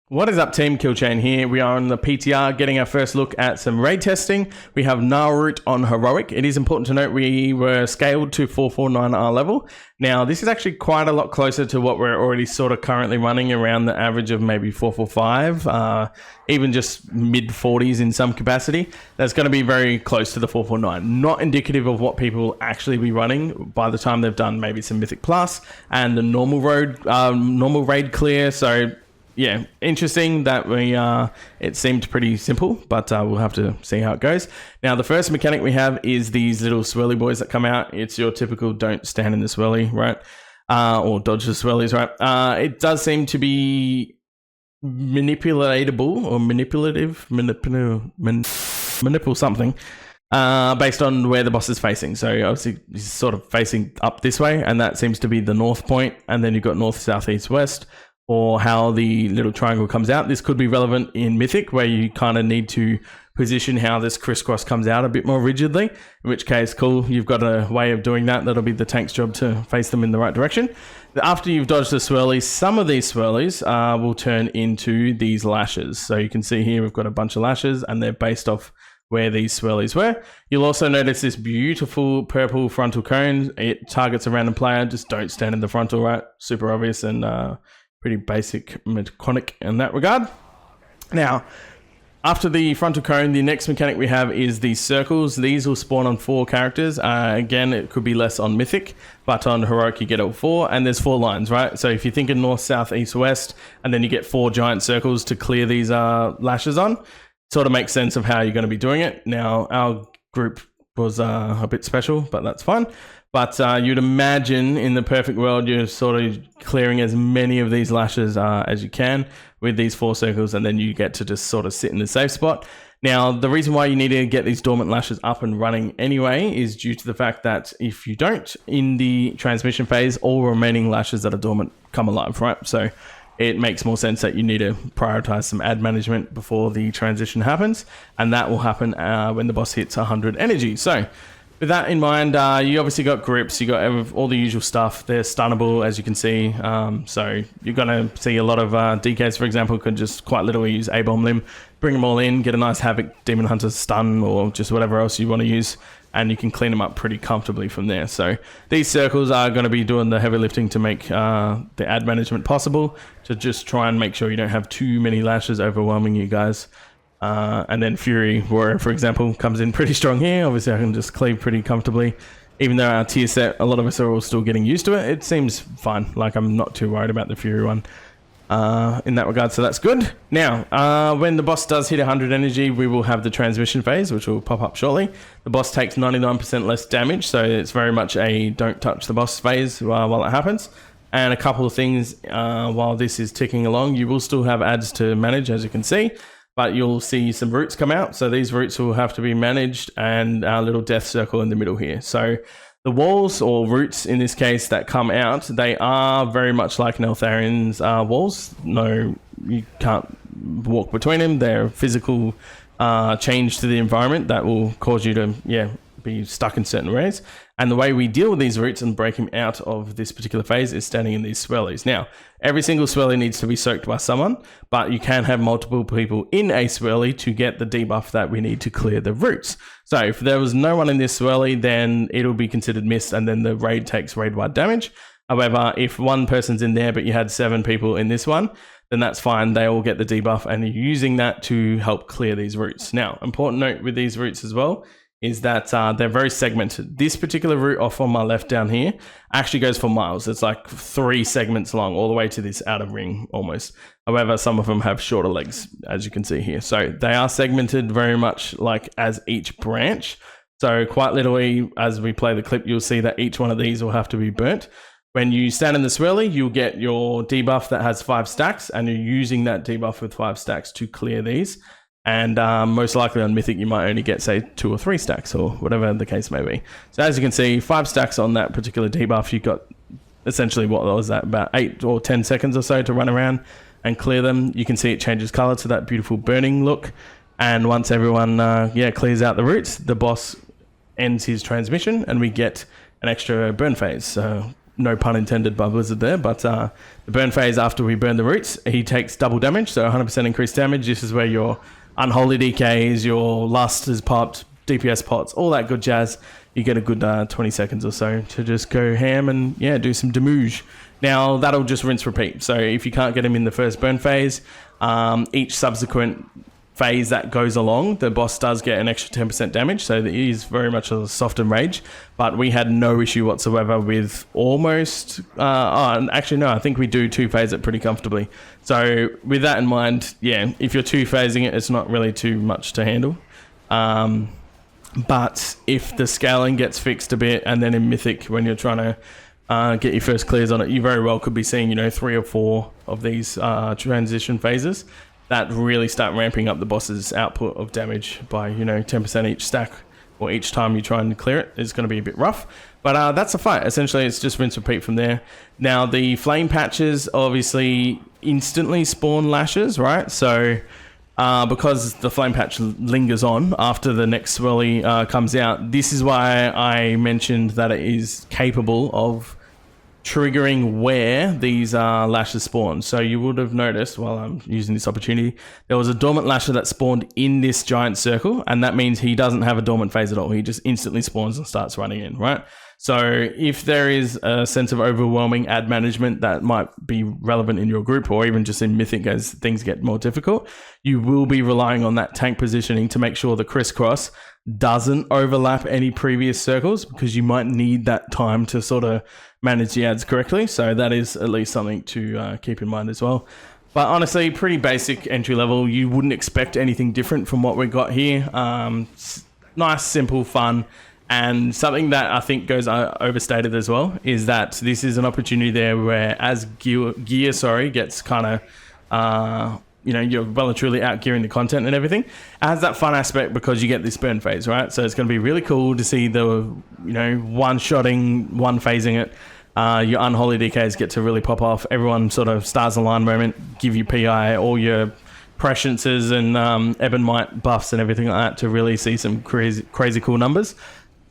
What is up, team? Killchain here. We are on the PTR getting our first look at some raid testing. We have Gnarlroot on Heroic. It is important to note we were scaled to 449R level. Now, this is actually quite a lot closer to what we're already sort of currently running, around the average of maybe 445, even just mid 40s in some capacity. That's going to be very close to the 449. Not indicative of what people will actually be running by the time they've done maybe some Mythic Plus and the normal raid clear. So yeah, interesting that it seemed pretty simple, but we'll have to see how it goes. Now, the first mechanic we have is these little swirly boys that come out. It's your typical don't stand in the swirly, right? Or dodge the swirlies, right? It does seem to be manipulatable or manipulate something based on where the boss is facing. So obviously he's sort of facing up this way, and that seems to be the north point, and then you've got north, south, east, west, or how the little triangle comes out. This could be relevant in Mythic, where you kind of need to position how this crisscross comes out a bit more rigidly, in which case, cool, you've got a way of doing that. That'll be the tank's job to face them in the right direction. After you've dodged the swirlies, some of these swirlies will turn into these lashes. So you can see here we've got a bunch of lashes, and they're based off where these swirlies were. You'll also notice this beautiful purple frontal cone. It targets a random player. Just don't stand in the frontal, right? Super obvious and pretty basic mechanic in that regard. Now, after the frontal cone, the next mechanic we have is these circles. These will spawn on 4 characters. Again, it could be less on Mythic, but on Heroic you get all 4, and there's 4 lines, right? So if you think of north, south, east, west, and then you get 4 giant circles to clear these lashes on, sort of makes sense of how you're going to be doing it. Now, our group was a bit special, but that's fine. But you'd imagine in the perfect world, you're sort of clearing as many of these lashes as you can with these 4 circles, and then you get to just sort of sit in the safe spot. Now, the reason why you need to get these dormant lashes up and running anyway is due to the fact that if you don't, in the transmission phase, all remaining lashes that are dormant come alive, right? So it makes more sense that you need to prioritize some ad management before the transition happens, and that will happen when the boss hits 100 energy. So with that in mind, you obviously got grips, you got all the usual stuff. They're stunnable, as you can see. So you're going to see a lot of DKs, for example, could just quite literally use A-Bomb Limb, bring them all in, get a nice Havoc Demon Hunter stun, or just whatever else you want to use, and you can clean them up pretty comfortably from there. So these circles are going to be doing the heavy lifting to make the ad management possible, to just try and make sure you don't have too many lashes overwhelming you guys. And then Fury Warrior, for example, comes in pretty strong here. Obviously, I can just cleave pretty comfortably. Even though our tier set, a lot of us are all still getting used to it, it seems fine. Like, I'm not too worried about the Fury one in that regard, so that's good. Now, when the boss does hit 100 energy, we will have the transmission phase, which will pop up shortly. The boss takes 99% less damage, so it's very much a don't touch the boss phase while it happens. And a couple of things while this is ticking along, you will still have ads to manage, as you can see. But you'll see some roots come out. So these roots will have to be managed, and our little death circle in the middle here. So the walls, or roots in this case, that come out, they are very much like Neltharian's walls. No, you can't walk between them. They're physical change to the environment that will cause you to, be stuck in certain ways. And the way we deal with these roots and break them out of this particular phase is standing in these swirlies. Now, every single swirly needs to be soaked by someone, but you can have multiple people in a swirly to get the debuff that we need to clear the roots. So if there was no one in this swirly, then it'll be considered missed, and then the raid takes raid-wide damage. However, if one person's in there, but you had 7 people in this one, then that's fine. They all get the debuff, and you're using that to help clear these roots. Now, important note with these roots as well is that they're very segmented. This particular route off on my left down here actually goes for miles. It's like 3 segments long, all the way to this outer ring almost. However, some of them have shorter legs, as you can see here. So they are segmented very much like as each branch. So quite literally, as we play the clip, you'll see that each one of these will have to be burnt. When you stand in the swirly, you'll get your debuff that has 5 stacks, and you're using that debuff with 5 stacks to clear these. And most likely on Mythic, you might only get, say, 2 or 3 stacks, or whatever the case may be. So as you can see, 5 stacks on that particular debuff. You've got essentially, what was that, about 8 or 10 seconds or so to run around and clear them. You can see it changes color to that beautiful burning look. And once everyone clears out the roots, the boss ends his transmission, and we get an extra burn phase. So no pun intended by Blizzard there, but the burn phase after we burn the roots, he takes double damage, so 100% increased damage. This is where your unholy DKs, your lust is popped, DPS pots, all that good jazz. You get a good 20 seconds or so to just go ham and do some damage. Now that'll just rinse repeat. So if you can't get him in the first burn phase, each subsequent phase that goes along, the boss does get an extra 10% damage, so it is very much a softened rage. But we had no issue whatsoever with almost actually no, I think we do 2-phase it pretty comfortably. So with that in mind, if you're 2-phasing it, it's not really too much to handle. But if the scaling gets fixed a bit, and then in Mythic when you're trying to get your first clears on it, you very well could be seeing 3 or 4 of these transition phases that really start ramping up the boss's output of damage by 10% each stack, or each time you try and clear it is going to be a bit rough. But that's a fight. Essentially, it's just rinse repeat from there. Now the flame patches obviously instantly spawn lashes, right? So because the flame patch lingers on after the next swirly comes out, this is why I mentioned that it is capable of triggering where these lashes spawn. So you would have noticed, while I'm using this opportunity, there was a dormant lasher that spawned in this giant circle, and that means he doesn't have a dormant phase at all. He just instantly spawns and starts running in, right? So if there is a sense of overwhelming ad management that might be relevant in your group, or even just in Mythic as things get more difficult, you will be relying on that tank positioning to make sure the crisscross doesn't overlap any previous circles, because you might need that time to sort of manage the ads correctly. So that is at least something to keep in mind as well. But honestly, pretty basic entry level. You wouldn't expect anything different from what we got here. Nice, simple, fun. And something that I think goes overstated as well is that this is an opportunity there where as gear gets kind of you're well and truly out gearing the content and everything. It has that fun aspect because you get this burn phase, right? So it's going to be really cool to see the one-shotting, one-phasing it. Your unholy DKs get to really pop off. Everyone sort of stars align moment, give you PI, all your presciences and Ebon Might buffs and everything like that to really see some crazy cool numbers.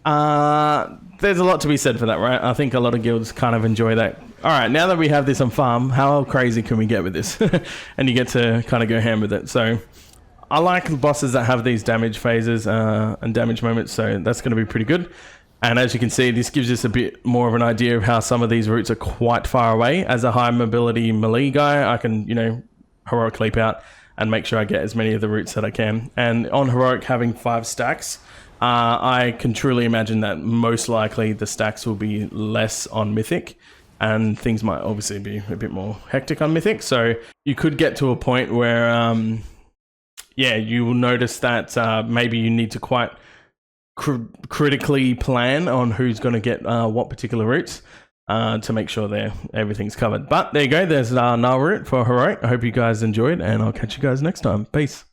There's a lot to be said for that, right? I think a lot of guilds kind of enjoy that. All right, now that we have this on farm, how crazy can we get with this? And you get to kind of go ham with it. So I like bosses that have these damage phases and damage moments, so that's going to be pretty good. And as you can see, this gives us a bit more of an idea of how some of these routes are quite far away. As a high mobility melee guy, I can, heroic leap out and make sure I get as many of the routes that I can. And on heroic, having 5 stacks, I can truly imagine that most likely the stacks will be less on Mythic, and things might obviously be a bit more hectic on Mythic. So you could get to a point where, you will notice that maybe you need to quite critically plan on who's going to get what particular routes to make sure everything's covered. But there you go. There's Gnarlroot for heroic. I hope you guys enjoyed, and I'll catch you guys next time. Peace.